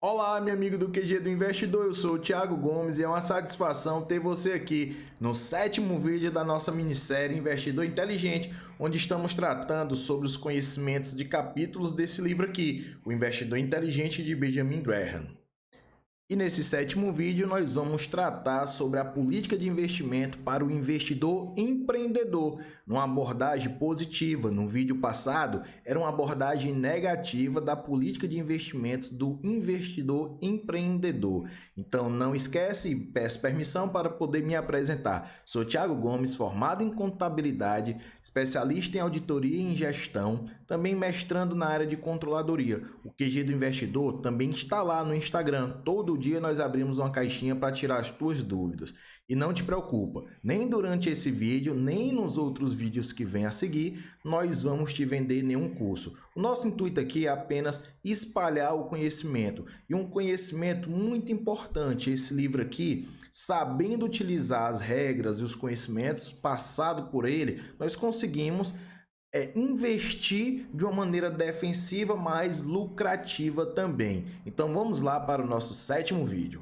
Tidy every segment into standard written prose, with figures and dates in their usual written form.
Olá, meu amigo do QG do Investidor, eu sou o Thiago Gomes e é uma satisfação ter você aqui no sétimo vídeo da nossa minissérie Investidor Inteligente, onde estamos tratando sobre os conhecimentos de capítulos desse livro aqui, O Investidor Inteligente de Benjamin Graham. E nesse sétimo vídeo nós vamos tratar sobre a política de investimento para o investidor empreendedor, numa abordagem positiva. No vídeo passado era uma abordagem negativa da política de investimentos do investidor empreendedor. Então não esquece, peço permissão para poder me apresentar. Sou Thiago Gomes, formado em contabilidade, especialista em auditoria e em gestão, também mestrando na área de controladoria. O QG do Investidor também está lá no Instagram. Todo dia nós abrimos uma caixinha para tirar as tuas dúvidas. E não te preocupa, nem durante esse vídeo, nem nos outros vídeos que vêm a seguir, nós vamos te vender nenhum curso. O nosso intuito aqui é apenas espalhar o conhecimento. E um conhecimento muito importante, esse livro aqui, sabendo utilizar as regras e os conhecimentos passados por ele, nós conseguimos investir de uma maneira defensiva, mas lucrativa também. Então vamos lá para o nosso sétimo vídeo.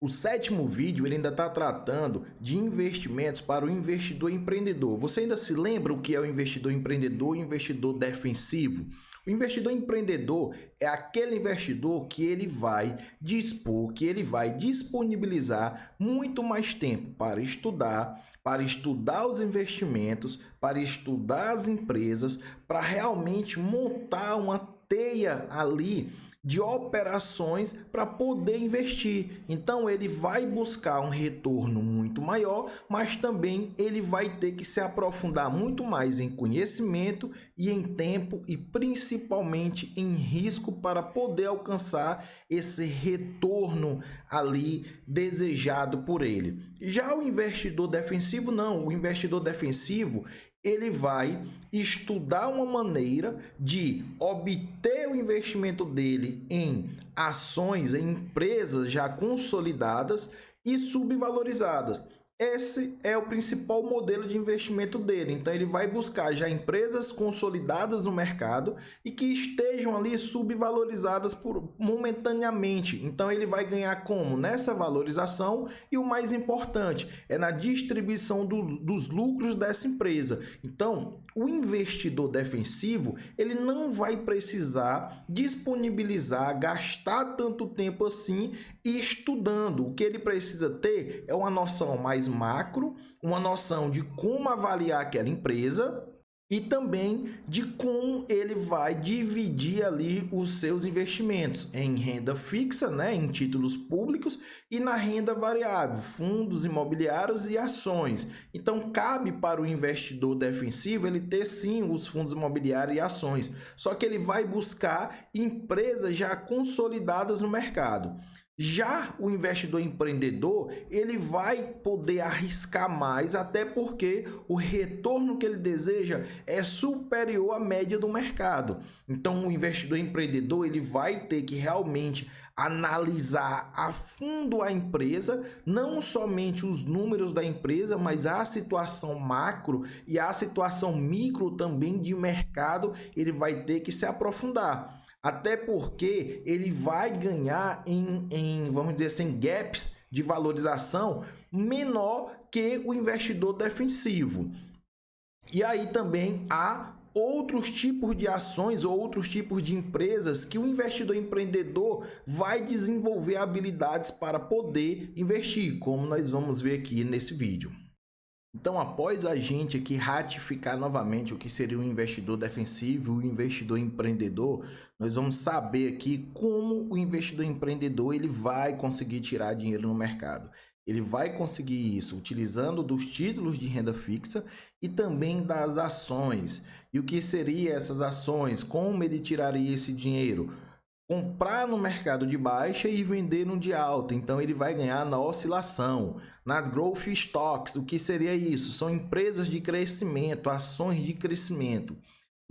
O sétimo vídeo ele ainda está tratando de investimentos para o investidor empreendedor. Você ainda se lembra o que é o investidor empreendedor e o investidor defensivo? O investidor empreendedor é aquele investidor que ele vai dispor, que ele vai disponibilizar muito mais tempo para estudar os investimentos, para estudar as empresas, para realmente montar uma teia ali de operações para poder investir. Então ele vai buscar um retorno muito maior, mas também ele vai ter que se aprofundar muito mais em conhecimento e em tempo e principalmente em risco para poder alcançar esse retorno ali desejado por ele. Já o investidor defensivo não, o investidor defensivo ele vai estudar uma maneira de obter o investimento dele em ações, em empresas já consolidadas e subvalorizadas. Esse é o principal modelo de investimento dele. Então ele vai buscar já empresas consolidadas no mercado e que estejam ali subvalorizadas momentaneamente. Então ele vai ganhar como? Nessa valorização e o mais importante é na distribuição dos lucros dessa empresa. Então o investidor defensivo ele não vai precisar disponibilizar, gastar tanto tempo assim estudando. O que ele precisa ter é uma noção mais macro, uma noção de como avaliar aquela empresa e também de como ele vai dividir ali os seus investimentos em renda fixa, né, em títulos públicos e na renda variável, fundos imobiliários e ações. Então cabe para o investidor defensivo ele ter sim os fundos imobiliários e ações, só que ele vai buscar empresas já consolidadas no mercado. Já o investidor empreendedor, ele vai poder arriscar mais, até porque o retorno que ele deseja é superior à média do mercado. Então, o investidor empreendedor, ele vai ter que realmente analisar a fundo a empresa, não somente os números da empresa, mas a situação macro e a situação micro também de mercado, ele vai ter que se aprofundar. Até porque ele vai ganhar vamos dizer assim, gaps de valorização menor que o investidor defensivo. E aí também há outros tipos de ações ou outros tipos de empresas que o investidor empreendedor vai desenvolver habilidades para poder investir, como nós vamos ver aqui nesse vídeo. Então, após a gente aqui ratificar novamente o que seria o investidor defensivo e o investidor empreendedor, nós vamos saber aqui como o investidor empreendedor ele vai conseguir tirar dinheiro no mercado. Ele vai conseguir isso utilizando dos títulos de renda fixa e também das ações. E o que seriam essas ações? Como ele tiraria esse dinheiro? Comprar no mercado de baixa e vender no de alta, então ele vai ganhar na oscilação. Nas growth stocks, o que seria isso? São empresas de crescimento, ações de crescimento.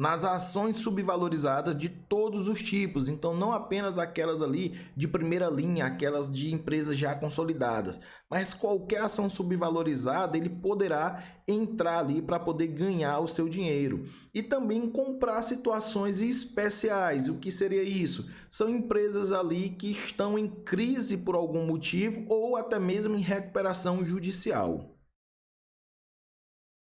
nas ações subvalorizadas de todos os tipos, então não apenas aquelas ali de primeira linha, aquelas de empresas já consolidadas, mas qualquer ação subvalorizada ele poderá entrar ali para poder ganhar o seu dinheiro e também comprar situações especiais. O que seria isso? São empresas ali que estão em crise por algum motivo ou até mesmo em recuperação judicial.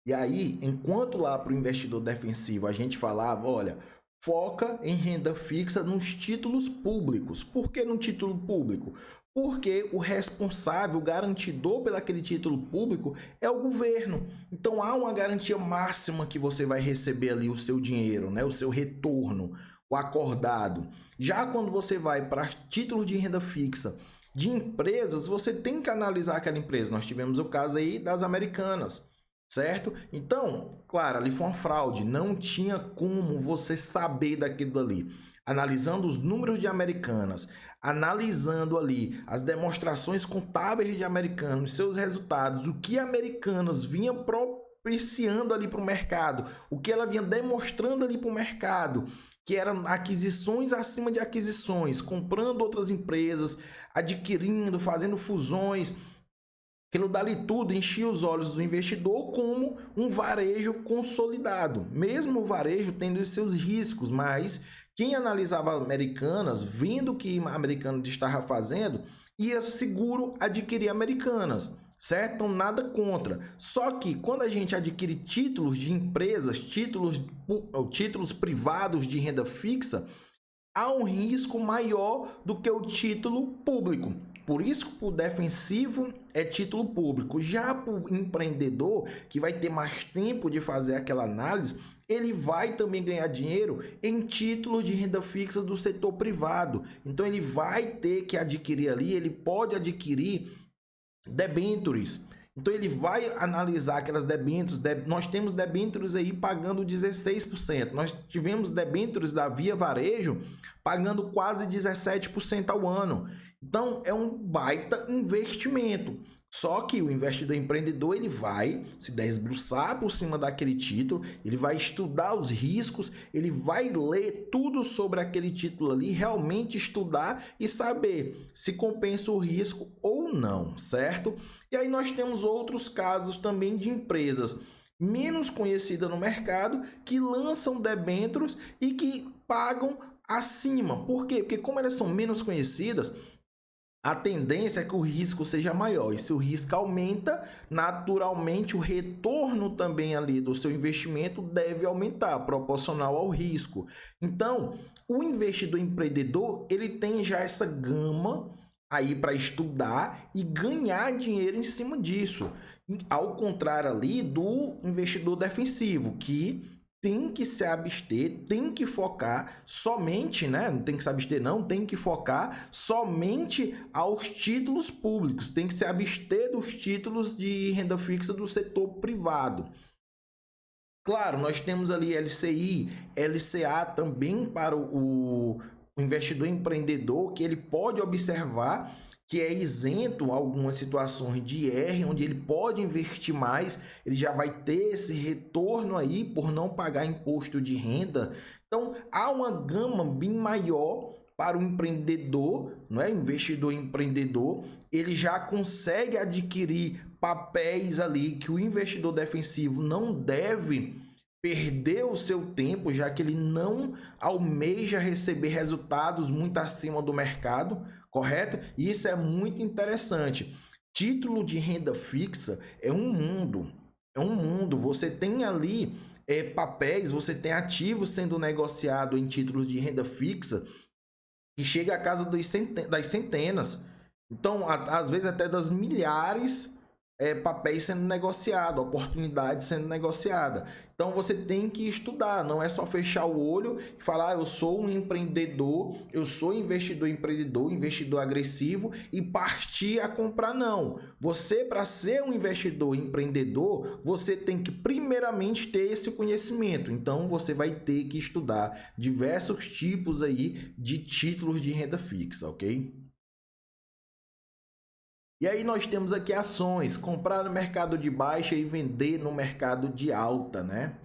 E aí, enquanto lá para o investidor defensivo a gente falava, olha, foca em renda fixa nos títulos públicos. Por que no título público? Porque o responsável, o garantidor pelo aquele título público é o governo. Então há uma garantia máxima que você vai receber ali o seu dinheiro, né? O seu retorno, o acordado. Já quando você vai para títulos de renda fixa de empresas, você tem que analisar aquela empresa. Nós tivemos o caso aí das Americanas. Certo? Então, claro, ali foi uma fraude, não tinha como você saber daquilo ali. Analisando os números de Americanas, analisando ali as demonstrações contábeis de Americanas, seus resultados, o que Americanas vinha propiciando ali para o mercado, o que ela vinha demonstrando ali para o mercado, que eram aquisições acima de aquisições, comprando outras empresas, adquirindo, fazendo fusões. Aquilo dali tudo enchia os olhos do investidor como um varejo consolidado, mesmo o varejo tendo os seus riscos, mas quem analisava Americanas, vendo o que a Americanas estava fazendo, ia seguro adquirir Americanas, certo? Então nada contra. Só que quando a gente adquire títulos de empresas, títulos privados de renda fixa, há um risco maior do que o título público. Por isso que o defensivo é título público. Já para o empreendedor, que vai ter mais tempo de fazer aquela análise, ele vai também ganhar dinheiro em títulos de renda fixa do setor privado. Então ele vai ter que adquirir ali, ele pode adquirir debêntures. Então ele vai analisar aquelas debêntures, nós temos debêntures aí pagando 16%, nós tivemos debêntures da Via Varejo pagando quase 17% ao ano. Então é um baita investimento. Só que o investidor empreendedor ele vai se debruçar por cima daquele título, ele vai estudar os riscos, ele vai ler tudo sobre aquele título ali, realmente estudar e saber se compensa o risco ou não, certo? E aí nós temos outros casos também de empresas menos conhecidas no mercado que lançam debêntures e que pagam acima. Por quê? Porque como elas são menos conhecidas, a tendência é que o risco seja maior. E se o risco aumenta, naturalmente o retorno também ali do seu investimento deve aumentar, proporcional ao risco. Então, o investidor empreendedor, ele tem já essa gama aí para estudar e ganhar dinheiro em cima disso. Ao contrário ali do investidor defensivo, que tem que se abster, tem que focar somente, né? Não tem que se abster, não, tem que focar somente aos títulos públicos, tem que se abster dos títulos de renda fixa do setor privado. Claro, nós temos ali LCI, LCA também para o investidor empreendedor, que ele pode observar que é isento algumas situações de IR, onde ele pode investir mais, ele já vai ter esse retorno aí por não pagar imposto de renda. Então, há uma gama bem maior para o empreendedor, não é? Investidor empreendedor, ele já consegue adquirir papéis ali que o investidor defensivo não deve perder o seu tempo, já que ele não almeja receber resultados muito acima do mercado, correto? E isso é muito interessante. Título de renda fixa é um mundo. É um mundo. Você tem ali papéis, você tem ativos sendo negociado em títulos de renda fixa que chega a casa das centenas. Então, às vezes até das milhares papéis sendo negociado, oportunidade sendo negociada. Então você tem que estudar, não é só fechar o olho e falar, eu sou um empreendedor, eu sou investidor empreendedor, investidor agressivo e partir a comprar, não. Você, para ser um investidor empreendedor, você tem que primeiramente ter esse conhecimento. Então você vai ter que estudar diversos tipos aí de títulos de renda fixa, ok? E aí nós temos aqui ações, comprar no mercado de baixa e vender no mercado de alta, né?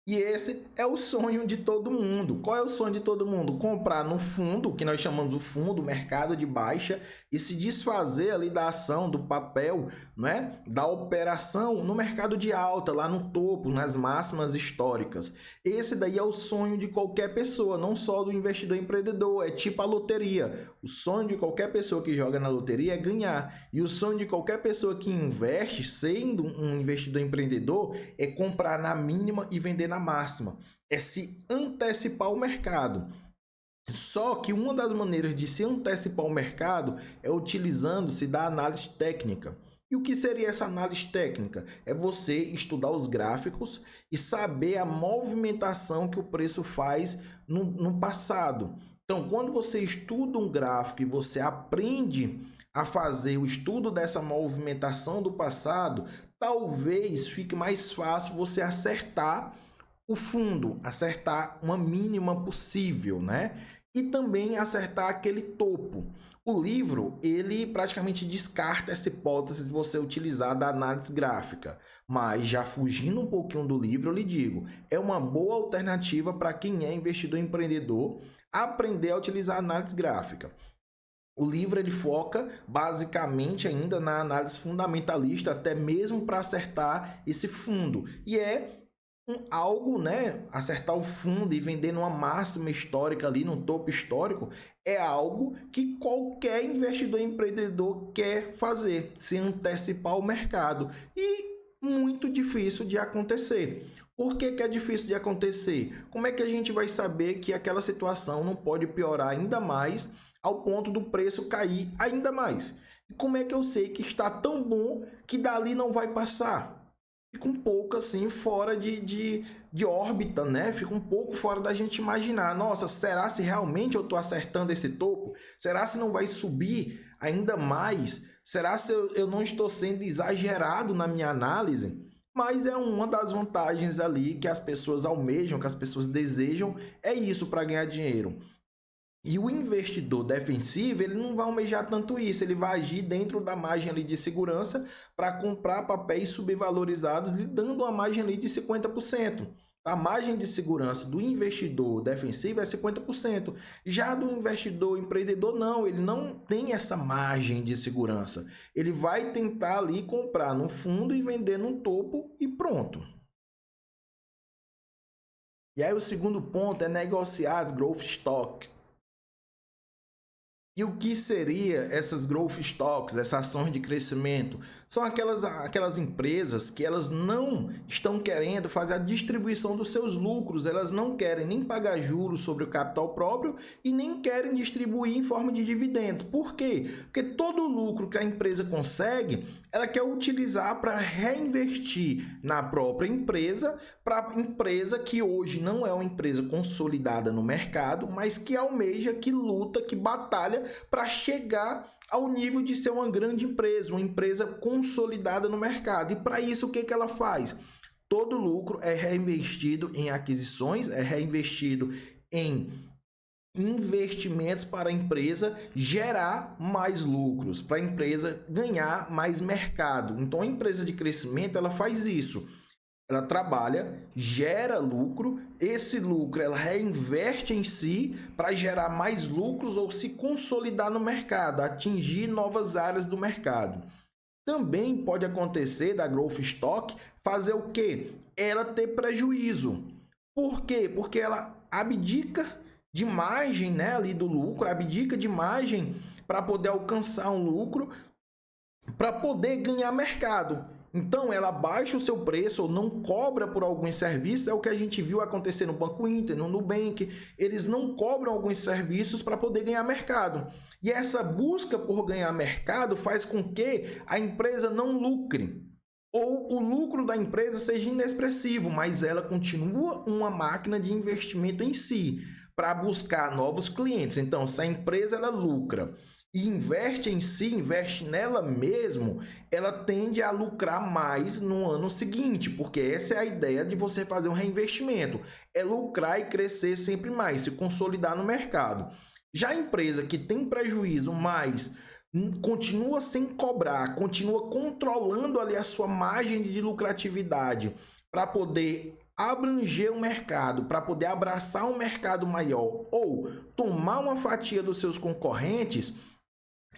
E esse é o sonho de todo mundo. Qual é o sonho de todo mundo? Comprar no fundo, que nós chamamos o fundo, mercado de baixa, e se desfazer ali da ação, do papel, né? Da operação no mercado de alta, lá no topo, nas máximas históricas. Esse daí é o sonho de qualquer pessoa, não só do investidor empreendedor, é tipo a loteria. O sonho de qualquer pessoa que joga na loteria é ganhar. E o sonho de qualquer pessoa que investe, sendo um investidor empreendedor, é comprar na mínima e vender na máxima, é se antecipar o mercado. Só que uma das maneiras de se antecipar o mercado é utilizando-se da análise técnica. E o que seria essa análise técnica? É você estudar os gráficos e saber a movimentação que o preço faz no passado. Então, quando você estuda um gráfico e você aprende a fazer o estudo dessa movimentação do passado, talvez fique mais fácil você acertar o fundo, acertar uma mínima possível, né? E também acertar aquele topo. O livro, ele praticamente descarta essa hipótese de você utilizar da análise gráfica, mas já fugindo um pouquinho do livro, eu lhe digo, é uma boa alternativa para quem é investidor empreendedor aprender a utilizar a análise gráfica. O livro ele foca basicamente ainda na análise fundamentalista, até mesmo para acertar esse fundo. E é algo, né? Acertar o fundo e vender numa máxima histórica ali, num topo histórico, é algo que qualquer investidor empreendedor quer fazer, se antecipar ao mercado. E muito difícil de acontecer. Por que é difícil de acontecer? Como é que a gente vai saber que aquela situação não pode piorar ainda mais ao ponto do preço cair ainda mais? E como é que eu sei que está tão bom que dali não vai passar? Fica um pouco assim fora de órbita, né? Fica um pouco fora da gente imaginar. Nossa, será se realmente eu estou acertando esse topo? Será se não vai subir ainda mais? Será se eu não estou sendo exagerado na minha análise? Mas é uma das vantagens ali que as pessoas almejam, que as pessoas desejam, é isso para ganhar dinheiro. E o investidor defensivo, ele não vai almejar tanto isso, ele vai agir dentro da margem ali de segurança para comprar papéis subvalorizados, lhe dando uma margem ali de 50%. A margem de segurança do investidor defensivo é 50%. Já do investidor empreendedor, não, ele não tem essa margem de segurança. Ele vai tentar ali comprar no fundo e vender no topo e pronto. E aí o segundo ponto é negociar as growth stocks. E o que seria essas growth stocks, essas ações de crescimento? São aquelas empresas que elas não estão querendo fazer a distribuição dos seus lucros, elas não querem nem pagar juros sobre o capital próprio e nem querem distribuir em forma de dividendos. Por quê? Porque todo o lucro que a empresa consegue, ela quer utilizar para reinvestir na própria empresa, para a empresa que hoje não é uma empresa consolidada no mercado, mas que almeja, que luta, que batalha para chegar ao nível de ser uma grande empresa, uma empresa consolidada no mercado. E para isso, o que ela faz? Todo lucro é reinvestido em aquisições, é reinvestido em investimentos para a empresa gerar mais lucros, para a empresa ganhar mais mercado. Então, a empresa de crescimento, ela faz isso. Ela trabalha, gera lucro, esse lucro ela reinveste em si para gerar mais lucros ou se consolidar no mercado, atingir novas áreas do mercado. Também pode acontecer da growth stock fazer o quê? Ela ter prejuízo. Por quê? Porque ela abdica de margem, né, ali do lucro, abdica de margem para poder alcançar um lucro, para poder ganhar mercado. Então, ela baixa o seu preço ou não cobra por alguns serviços, é o que a gente viu acontecer no Banco Inter, no Nubank. Eles não cobram alguns serviços para poder ganhar mercado. E essa busca por ganhar mercado faz com que a empresa não lucre. Ou o lucro da empresa seja inexpressivo, mas ela continua uma máquina de investimento em si, para buscar novos clientes. Então, se a empresa ela lucra e investe em si, investe nela mesmo, ela tende a lucrar mais no ano seguinte, porque essa é a ideia de você fazer um reinvestimento, é lucrar e crescer sempre mais, se consolidar no mercado. Já a empresa que tem prejuízo, mas continua sem cobrar, continua controlando ali a sua margem de lucratividade para poder abranger o mercado, para poder abraçar um mercado maior ou tomar uma fatia dos seus concorrentes,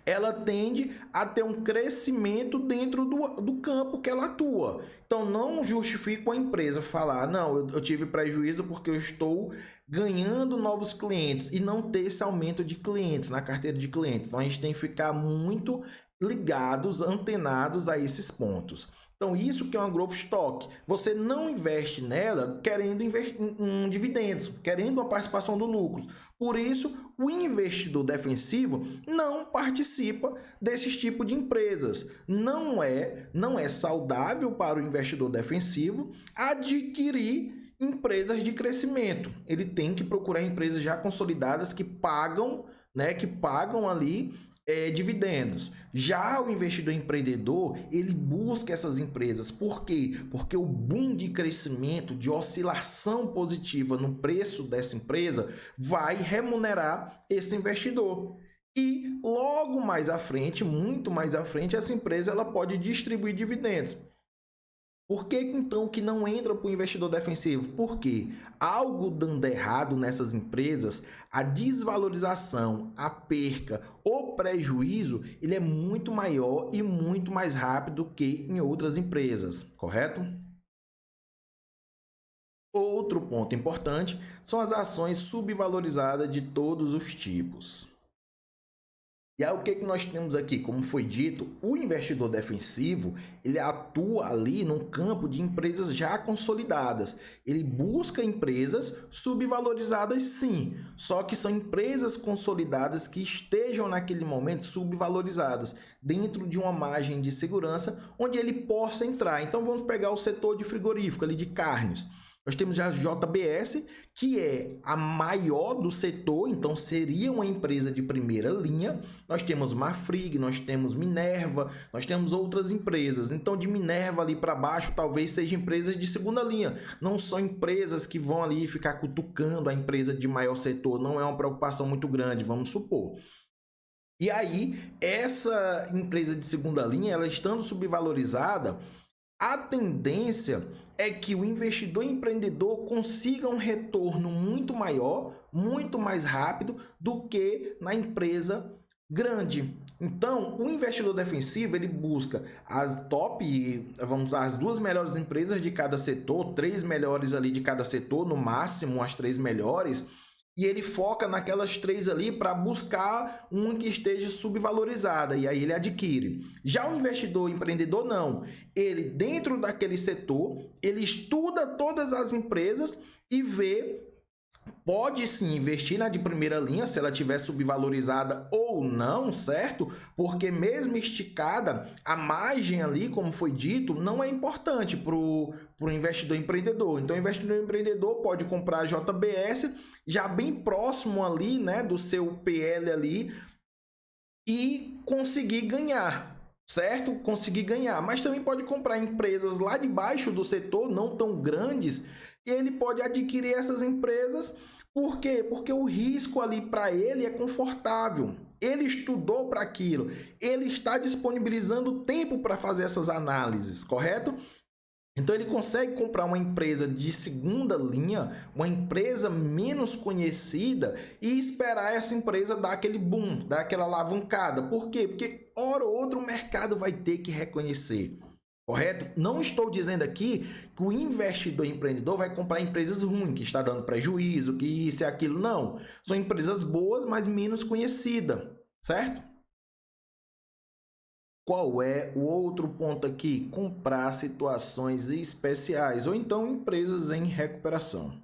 ela tende a ter um crescimento dentro do campo que ela atua. Então, não justifica a empresa falar, não, eu tive prejuízo porque eu estou ganhando novos clientes e não ter esse aumento de clientes na carteira de clientes. Então, a gente tem que ficar muito ligados, antenados a esses pontos. Então, isso que é uma growth stock. Você não investe nela querendo investir em dividendos, querendo uma participação do lucro. Por isso, o investidor defensivo não participa desses tipos de empresas. Não é saudável para o investidor defensivo adquirir empresas de crescimento. Ele tem que procurar empresas já consolidadas que pagam, que pagam ali dividendos. Já o investidor empreendedor, ele busca essas empresas. Por quê? Porque o boom de crescimento, de oscilação positiva no preço dessa empresa vai remunerar esse investidor. E logo mais à frente, muito mais à frente, essa empresa ela pode distribuir dividendos. Por que então que não entra para o investidor defensivo? Porque algo dando errado nessas empresas, a desvalorização, a perca, o prejuízo, ele é muito maior e muito mais rápido que em outras empresas, correto? Outro ponto importante são as ações subvalorizadas de todos os tipos. E aí o que nós temos aqui? Como foi dito, o investidor defensivo, ele atua ali num campo de empresas já consolidadas. Ele busca empresas subvalorizadas sim, só que são empresas consolidadas que estejam naquele momento subvalorizadas, dentro de uma margem de segurança onde ele possa entrar. Então vamos pegar o setor de frigorífico ali de carnes. Nós temos já a JBS, que é a maior do setor, então seria uma empresa de primeira linha. Nós temos Marfrig, nós temos Minerva, nós temos outras empresas. Então, de Minerva ali para baixo, talvez sejam empresas de segunda linha. Não são empresas que vão ali ficar cutucando a empresa de maior setor. Não é uma preocupação muito grande, vamos supor. E aí, essa empresa de segunda linha, ela estando subvalorizada, a tendência é que o investidor empreendedor consiga um retorno muito maior, muito mais rápido do que na empresa grande. Então, o investidor defensivo, ele busca as as duas melhores empresas de cada setor, 3 melhores ali de cada setor, no máximo as 3 melhores, e ele foca naquelas 3 ali para buscar uma que esteja subvalorizada, e aí ele adquire. Já o investidor empreendedor, não. Ele, dentro daquele setor, ele estuda todas as empresas e vê, pode sim investir na de primeira linha, se ela estiver subvalorizada ou não, certo? Porque mesmo esticada, a margem ali, como foi dito, não é importante para o investidor empreendedor. Então, o investidor empreendedor pode comprar a JBS já bem próximo ali, do seu PL ali e conseguir ganhar, certo? Conseguir ganhar. Mas também pode comprar empresas lá de baixo do setor, não tão grandes, e ele pode adquirir essas empresas. Por quê? Porque o risco ali para ele é confortável. Ele estudou para aquilo. Ele está disponibilizando tempo para fazer essas análises, correto? Então ele consegue comprar uma empresa de segunda linha, uma empresa menos conhecida e esperar essa empresa dar aquele boom, dar aquela alavancada. Por quê? Porque hora ou outra o mercado vai ter que reconhecer. Correto? Não estou dizendo aqui que o investidor empreendedor vai comprar empresas ruins, que está dando prejuízo, que isso e aquilo. Não. São empresas boas, mas menos conhecidas. Certo? Qual é o outro ponto aqui? Comprar situações especiais ou então empresas em recuperação.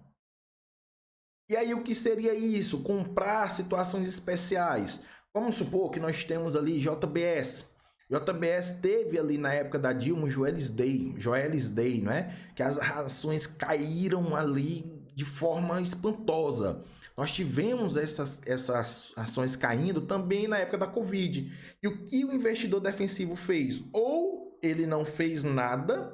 E aí o que seria isso? Comprar situações especiais. Vamos supor que nós temos ali JBS. JBS teve ali na época da Dilma Joelis Day, não é? Que as ações caíram ali de forma espantosa. Nós tivemos essas ações caindo também na época da Covid. E o que o investidor defensivo fez? Ou ele não fez nada,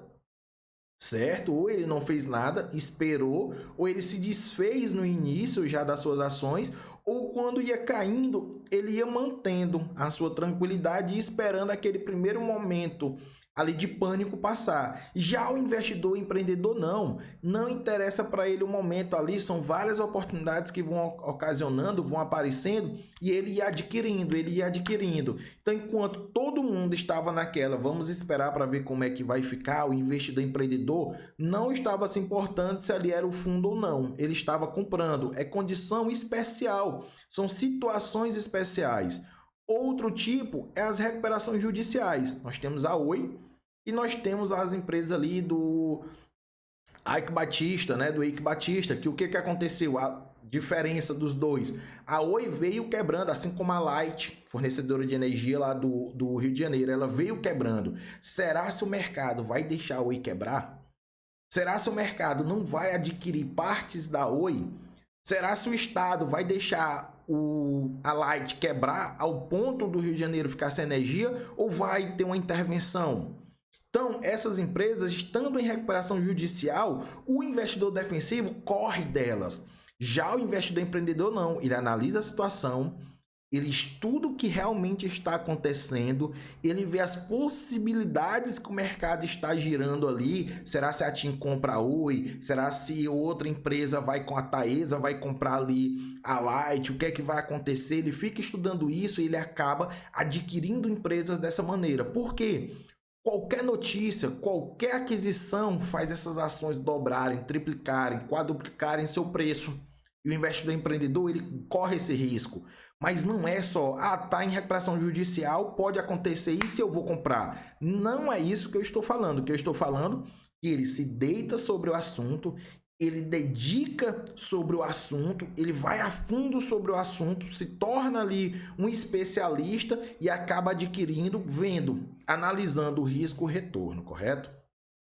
certo? Ou ele não fez nada, esperou, ou ele se desfez no início já das suas ações, ou quando ia caindo, ele ia mantendo a sua tranquilidade e esperando aquele primeiro momento ali de pânico passar. Já o investidor empreendedor não interessa para ele o momento ali, são várias oportunidades que vão ocasionando, vão aparecendo e ele ia adquirindo, ele ia adquirindo. Então, enquanto todo mundo estava naquela, vamos esperar para ver como é que vai ficar, o investidor empreendedor não estava se importando se ali era o fundo ou não, ele estava comprando, é condição especial, são situações especiais. Outro tipo é as recuperações judiciais. Nós temos a Oi e nós temos as empresas ali do Eike Batista, né? Do Eike Batista, que o que aconteceu? A diferença dos dois. A Oi veio quebrando, assim como a Light, fornecedora de energia lá do Rio de Janeiro, ela veio quebrando. Será se o mercado vai deixar a Oi quebrar? Será se o mercado não vai adquirir partes da Oi? Será se o Estado vai deixar a Light quebrar ao ponto do Rio de Janeiro ficar sem energia ou vai ter uma intervenção? Então, essas empresas, estando em recuperação judicial, o investidor defensivo corre delas. Já o investidor empreendedor não, ele analisa a situação, ele estuda o que realmente está acontecendo, ele vê as possibilidades que o mercado está girando ali. Será se a TIM compra a Oi? Será se outra empresa vai com a Taesa, vai comprar ali a Light? O que é que vai acontecer? Ele fica estudando isso e ele acaba adquirindo empresas dessa maneira. Por quê? Qualquer notícia, qualquer aquisição faz essas ações dobrarem, triplicarem, quadruplicarem seu preço. E o investidor empreendedor, ele corre esse risco. Mas não é só, tá em recuperação judicial, pode acontecer isso e eu vou comprar. Não é isso que eu estou falando. O que eu estou falando é que ele se deita sobre o assunto, ele dedica sobre o assunto, ele vai a fundo sobre o assunto, se torna ali um especialista e acaba adquirindo, vendo, analisando o risco e o retorno, correto?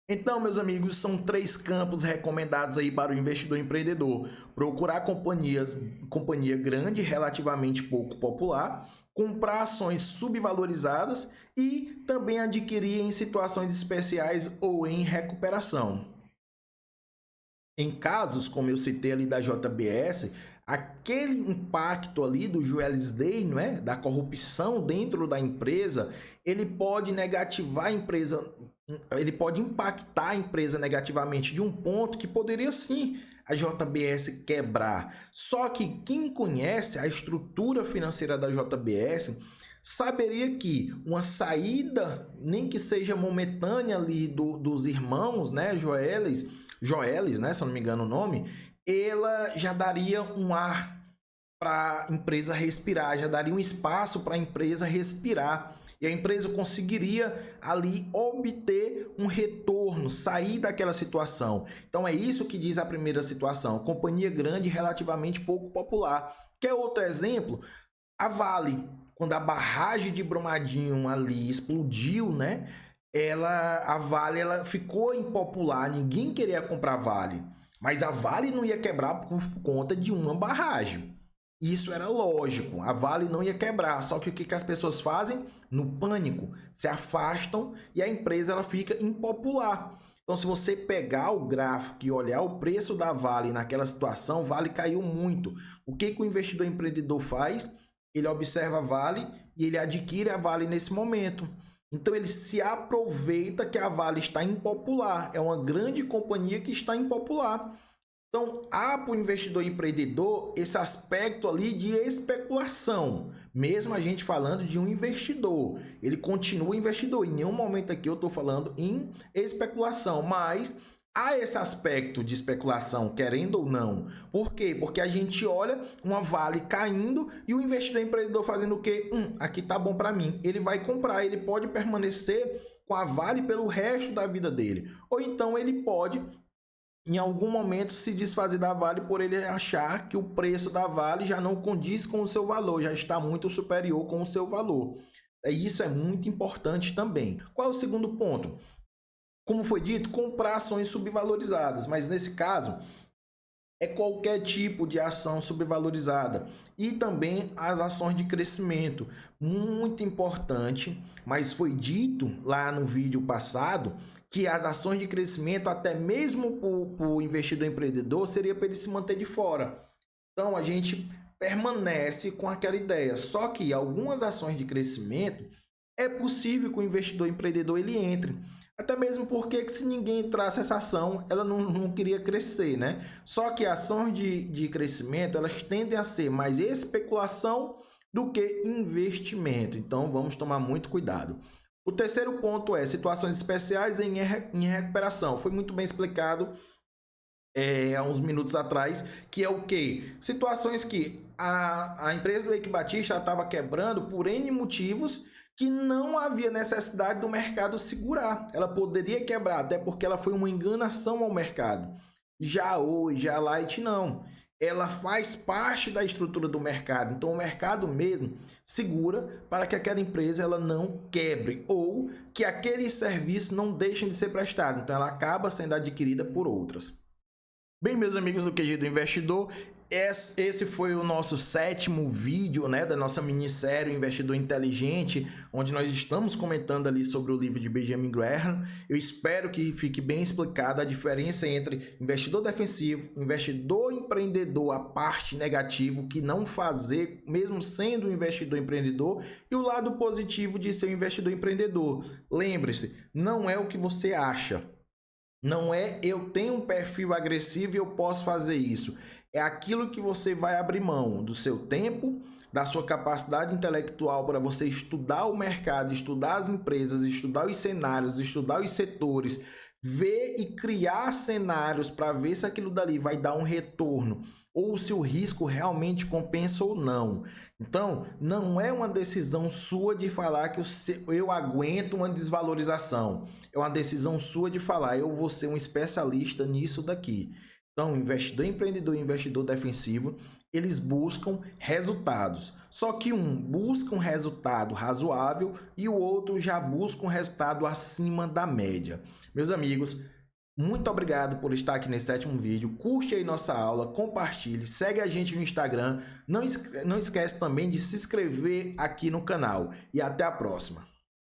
Então, meus amigos, são 3 campos recomendados aí para o investidor empreendedor. Procurar companhia grande, relativamente pouco popular, comprar ações subvalorizadas e também adquirir em situações especiais ou em recuperação. Em casos, como eu citei ali da JBS, aquele impacto ali do Juelis Day, não é? Da corrupção dentro da empresa, ele pode negativar a empresa, ele pode impactar a empresa negativamente de um ponto que poderia sim a JBS quebrar. Só que quem conhece a estrutura financeira da JBS saberia que uma saída, nem que seja momentânea ali dos irmãos, né, Joelis, né, se eu não me engano o nome, ela já daria um ar para a empresa respirar, já daria um espaço para a empresa respirar. E a empresa conseguiria ali obter um retorno, sair daquela situação. Então é isso que diz a primeira situação, companhia grande relativamente pouco popular. Quer outro exemplo? A Vale, quando a barragem de Brumadinho ali explodiu, né? A Vale ela ficou impopular, ninguém queria comprar a Vale. Mas a Vale não ia quebrar por conta de uma barragem. Isso era lógico, a Vale não ia quebrar. Só que o que as pessoas fazem? No pânico, se afastam e a empresa ela fica impopular. Então, se você pegar o gráfico e olhar o preço da Vale naquela situação, a Vale caiu muito. O que o investidor empreendedor faz? Ele observa a Vale e ele adquire a Vale nesse momento. Então ele se aproveita que a Vale está impopular, é uma grande companhia que está impopular. Então há para o investidor empreendedor esse aspecto ali de especulação, mesmo a gente falando de um investidor, ele continua investidor, em nenhum momento aqui eu estou falando em especulação, mas há esse aspecto de especulação, querendo ou não. Por quê? Porque a gente olha uma Vale caindo e o investidor empreendedor fazendo o quê? Aqui tá bom para mim. Ele vai comprar, ele pode permanecer com a Vale pelo resto da vida dele. Ou então ele pode, em algum momento, se desfazer da Vale por ele achar que o preço da Vale já não condiz com o seu valor, já está muito superior com o seu valor. Isso é muito importante também. Qual é o segundo ponto? Como foi dito, comprar ações subvalorizadas, mas nesse caso é qualquer tipo de ação subvalorizada e também as ações de crescimento. Muito importante, mas foi dito lá no vídeo passado que as ações de crescimento, até mesmo para o investidor empreendedor, seria para ele se manter de fora. Então a gente permanece com aquela ideia, só que algumas ações de crescimento é possível que o investidor empreendedor ele entre. Até mesmo porque se ninguém entrasse essa ação, ela não queria crescer, né? Só que ações de crescimento, elas tendem a ser mais especulação do que investimento. Então, vamos tomar muito cuidado. O terceiro ponto é situações especiais em recuperação. Foi muito bem explicado há uns minutos atrás, que é o quê? Situações que a empresa do Eike Batista estava quebrando por N motivos que não havia necessidade do mercado segurar. Ela poderia quebrar, até porque ela foi uma enganação ao mercado. Já hoje, a Light não. Ela faz parte da estrutura do mercado. Então, o mercado mesmo segura para que aquela empresa ela não quebre ou que aqueles serviços não deixem de ser prestados. Então, ela acaba sendo adquirida por outras. Bem, meus amigos do QG do Investidor, esse foi o nosso 7º vídeo, né, da nossa minissérie Investidor Inteligente, onde nós estamos comentando ali sobre o livro de Benjamin Graham. Eu espero que fique bem explicada a diferença entre investidor defensivo, investidor empreendedor, a parte negativo, que não fazer, mesmo sendo um investidor empreendedor, e o lado positivo de ser um investidor empreendedor. Lembre-se, não é o que você acha. Não é eu tenho um perfil agressivo e eu posso fazer isso. É aquilo que você vai abrir mão do seu tempo, da sua capacidade intelectual para você estudar o mercado, estudar as empresas, estudar os cenários, estudar os setores, ver e criar cenários para ver se aquilo dali vai dar um retorno ou se o risco realmente compensa ou não. Então, não é uma decisão sua de falar que eu aguento uma desvalorização. É uma decisão sua de falar, eu vou ser um especialista nisso daqui. Então, investidor empreendedor e investidor defensivo, eles buscam resultados. Só que um busca um resultado razoável e o outro já busca um resultado acima da média. Meus amigos, muito obrigado por estar aqui nesse 7º vídeo. Curte aí nossa aula, compartilhe, segue a gente no Instagram. Não esquece também de se inscrever aqui no canal. E até a próxima.